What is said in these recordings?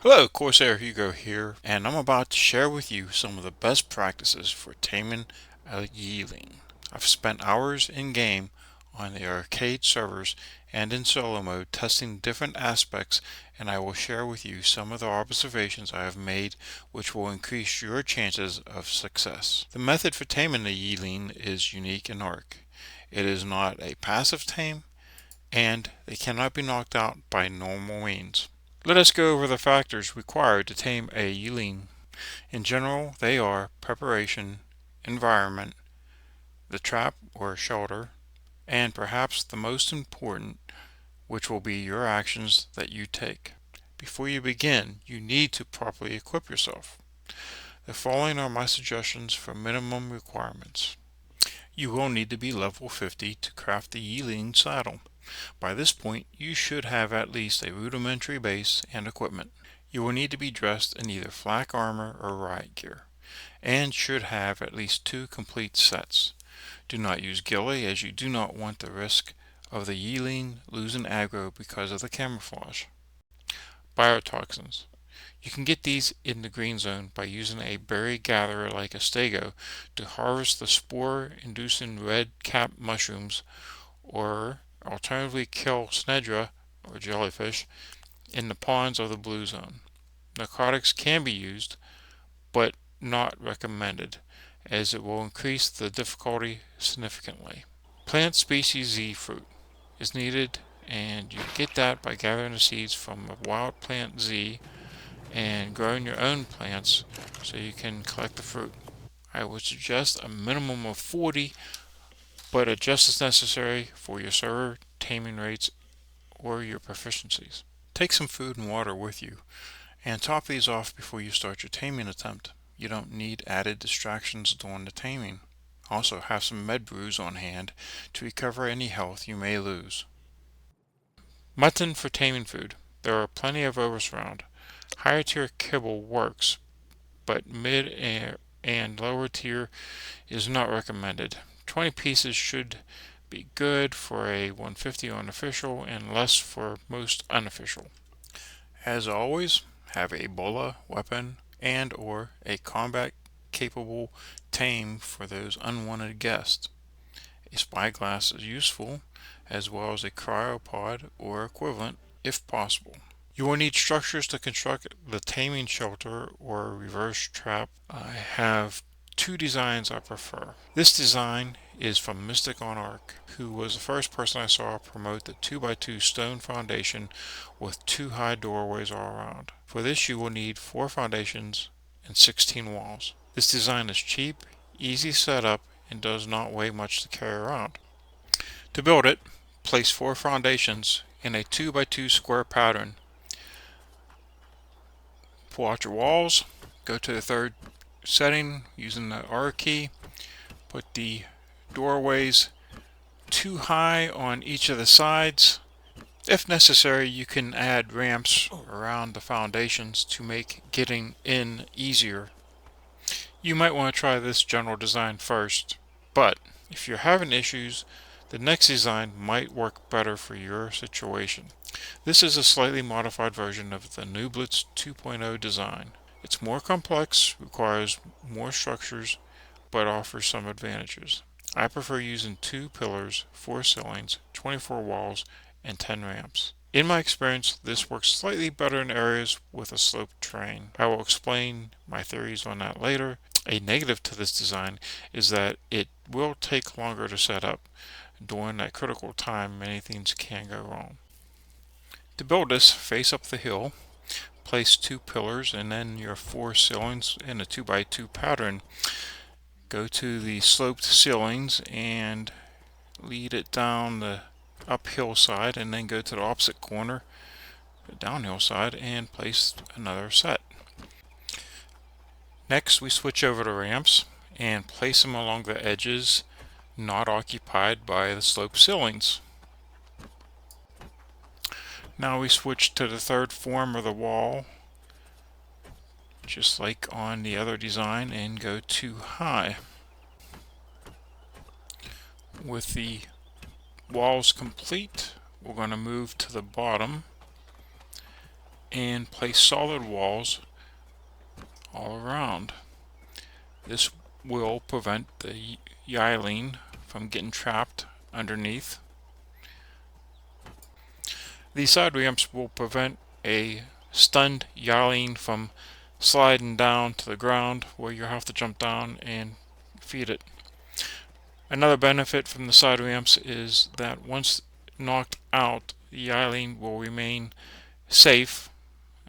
Hello, Corsair Hugo here, and I'm about to share with you some of the best practices for taming a Yi Ling. I've spent hours in game on the arcade servers and in solo mode testing different aspects, and I will share with you some of the observations I have made which will increase your chances of success. The method for taming the Yi Ling is unique in Ark. It is not a passive tame, and they cannot be knocked out by normal means. Let us go over the factors required to tame a Yi Ling. In general, they are preparation, environment, the trap or shelter, and perhaps the most important, which will be your actions that you take. Before you begin, you need to properly equip yourself. The following are my suggestions for minimum requirements. You will need to be level 50 to craft the Yi Ling saddle. By this point, you should have at least a rudimentary base and equipment. You will need to be dressed in either flak armor or riot gear, and should have at least 2 complete sets. Do not use ghillie, as you do not want the risk of the Yi Ling losing aggro because of the camouflage. Biotoxins. You can get these in the green zone by using a berry gatherer like a stego to harvest the spore-inducing red cap mushrooms, or alternatively kill snedra or jellyfish in the ponds of the blue zone. Narcotics can be used, but not recommended, as it will increase the difficulty significantly. Plant species Z fruit is needed, and you get that by gathering the seeds from a wild plant Z and growing your own plants so you can collect the fruit. I would suggest a minimum of 40, but adjust as necessary for your server taming rates or your proficiencies. Take some food and water with you, and top these off before you start your taming attempt. You don't need added distractions during the taming. Also, have some med brews on hand to recover any health you may lose. Mutton for taming food. There are plenty of overs around. Higher tier kibble works, but mid and lower tier is not recommended. 20 pieces should be good for a 150 on official and less for most unofficial. As always, have a bola weapon and or a combat capable tame for those unwanted guests. A spyglass is useful, as well as a cryopod or equivalent if possible. You will need structures to construct the taming shelter or reverse trap. I have 2 designs I prefer. This design is from Mystic on Ark, who was the first person I saw promote the 2x2 stone foundation with 2 high doorways all around. For this you will need 4 foundations and 16 walls. This design is cheap, easy setup, and does not weigh much to carry around. To build it, place 4 foundations in a 2x2 square pattern. Pull out your walls, go to the 3rd setting using the R key, put the doorways 2 high on each of the sides. If necessary, you can add ramps around the foundations to make getting in easier. You might want to try this general design first, but if you're having issues, the next design might work better for your situation. This is a slightly modified version of the New Blitz 2.0 design. It's more complex, requires more structures, but offers some advantages. I prefer using 2 pillars, 4 ceilings, 24 walls, and 10 ramps. In my experience, this works slightly better in areas with a sloped terrain. I will explain my theories on that later. A negative to this design is that it will take longer to set up. During that critical time, many things can go wrong. To build this, face up the hill, place 2 pillars and then your 4 ceilings in a 2x2 pattern. Go to the sloped ceilings and lead it down the uphill side, and then go to the opposite corner, the downhill side, and place another set. Next, we switch over to ramps and place them along the edges not occupied by the sloped ceilings. Now we switch to the 3rd form of the wall, just like on the other design, and go 2 high. With the walls complete, we're going to move to the bottom and place solid walls all around. This will prevent the Yi Ling from getting trapped underneath. These side ramps will prevent a stunned Yi Ling from sliding down to the ground where you have to jump down and feed it. Another benefit from the side ramps is that once knocked out, the Yi Ling will remain safe,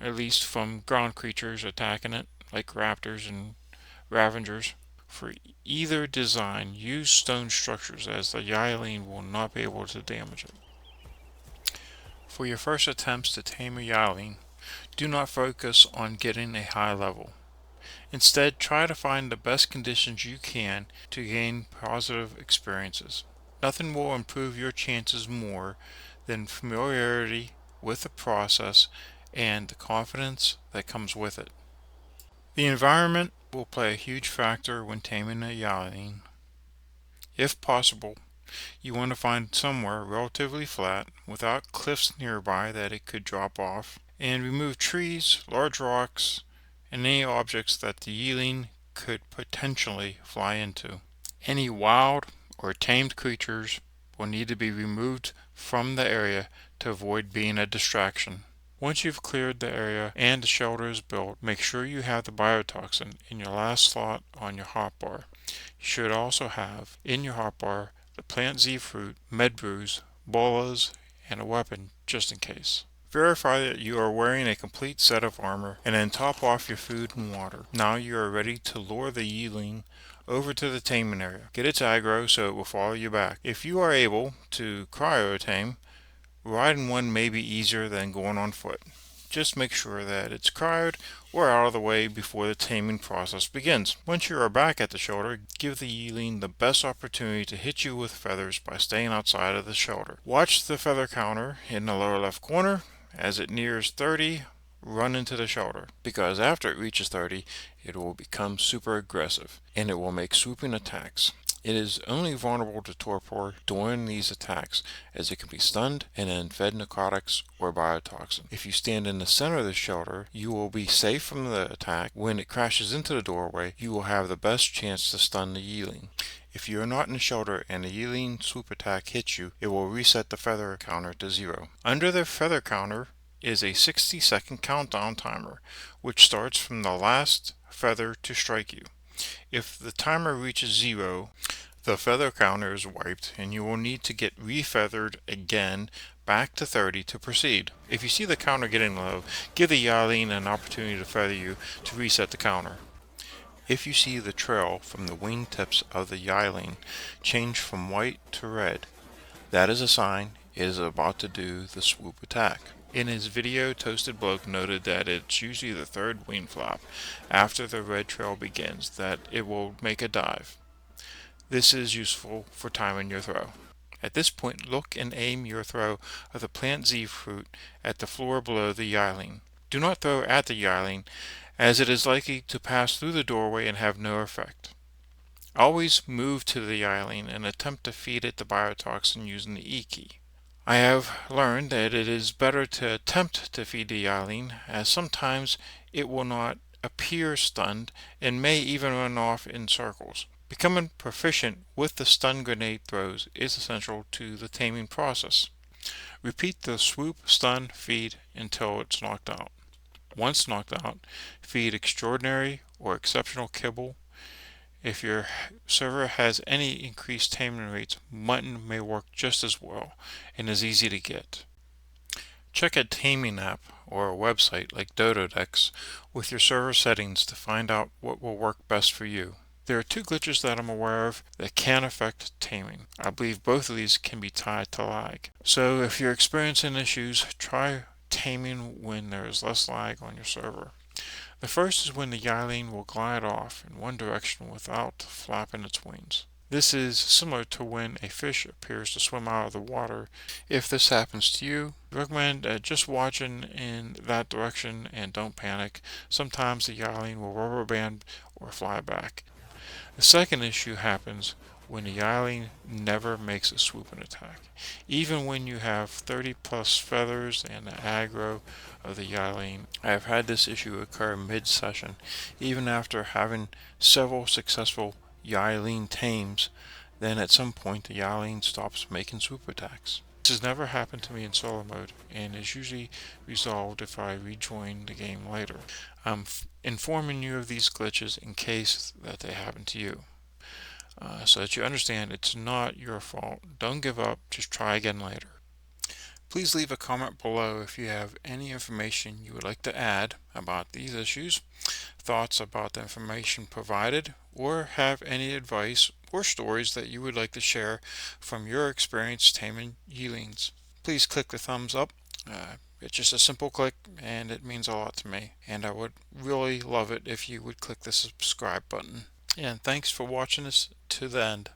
at least from ground creatures attacking it, like raptors and ravengers. For either design, use stone structures, as the Yi Ling will not be able to damage it. For your first attempts to tame a Yi Ling, do not focus on getting a high level. Instead, try to find the best conditions you can to gain positive experiences. Nothing will improve your chances more than familiarity with the process and the confidence that comes with it. The environment will play a huge factor when taming a Yi Ling. If possible, you want to find somewhere relatively flat, without cliffs nearby that it could drop off, and remove trees, large rocks, and any objects that the Yi Ling could potentially fly into. Any wild or tamed creatures will need to be removed from the area to avoid being a distraction. Once you've cleared the area and the shelter is built, make sure you have the biotoxin in your last slot on your hotbar. You should also have in your hotbar the plant Z fruit, med brews, bolas, and a weapon just in case. Verify that you are wearing a complete set of armor, and then top off your food and water. Now you are ready to lure the Yi Ling over to the taming area. Get its aggro so it will follow you back. If you are able to cryo tame, riding one may be easier than going on foot. Just make sure that it's cryoed or out of the way before the taming process begins. Once you are back at the shelter, give the Yi Ling the best opportunity to hit you with feathers by staying outside of the shelter. Watch the feather counter in the lower left corner. As it nears 30, run into the shelter, because after it reaches 30, it will become super aggressive and it will make swooping attacks. It is only vulnerable to torpor during these attacks, as it can be stunned and then fed necrotics or biotoxin. If you stand in the center of the shelter, you will be safe from the attack. When it crashes into the doorway, you will have the best chance to stun the Yi Ling. If you are not in the shelter and the Yi Ling swoop attack hits you, it will reset the feather counter to 0. Under the feather counter is a 60-second countdown timer, which starts from the last feather to strike you. If the timer reaches 0, the feather counter is wiped and you will need to get refeathered again back to 30 to proceed. If you see the counter getting low, give the Yi Ling an opportunity to feather you to reset the counter. If you see the trail from the wingtips of the Yi Ling change from white to red, that is a sign it is about to do the swoop attack. In his video, Toasted Bloke noted that it's usually the third wing flap after the red trail begins that it will make a dive. This is useful for timing your throw. At this point, look and aim your throw of the plant Z fruit at the floor below the Yi Ling. Do not throw at the Yi Ling, as it is likely to pass through the doorway and have no effect. Always move to the Yi Ling and attempt to feed it the biotoxin using the E key. I have learned that it is better to attempt to feed the Yi Ling, as sometimes it will not appear stunned and may even run off in circles. Becoming proficient with the stun grenade throws is essential to the taming process. Repeat the swoop, stun, feed until it's knocked out. Once knocked out, feed extraordinary or exceptional kibble. If your server has any increased taming rates, mutton may work just as well and is easy to get. Check a taming app or a website like Dododex with your server settings to find out what will work best for you. There are 2 glitches that I'm aware of that can affect taming. I believe both of these can be tied to lag. So if you're experiencing issues, try taming when there is less lag on your server. The first is when the Yi Ling will glide off in one direction without flapping its wings. This is similar to when a fish appears to swim out of the water. If this happens to you, I recommend just watching in that direction and don't panic. Sometimes the Yi Ling will rubber band or fly back. The second issue happens when the Yi Ling never makes a swooping attack. Even when you have 30 plus feathers and the aggro of the Yi Ling. I have had this issue occur mid-session, even after having several successful Yi Ling tames. Then at some point the Yi Ling stops making swoop attacks. This has never happened to me in solo mode and is usually resolved if I rejoin the game later. I'm informing you of these glitches in case that they happen to you. So that you understand it's not your fault. Don't give up, just try again later. Please leave a comment below if you have any information you would like to add about these issues, thoughts about the information provided, or have any advice or stories that you would like to share from your experience taming Yi Lings. Please click the thumbs up. It's just a simple click and it means a lot to me, and I would really love it if you would click the subscribe button. And thanks for watching this to the end.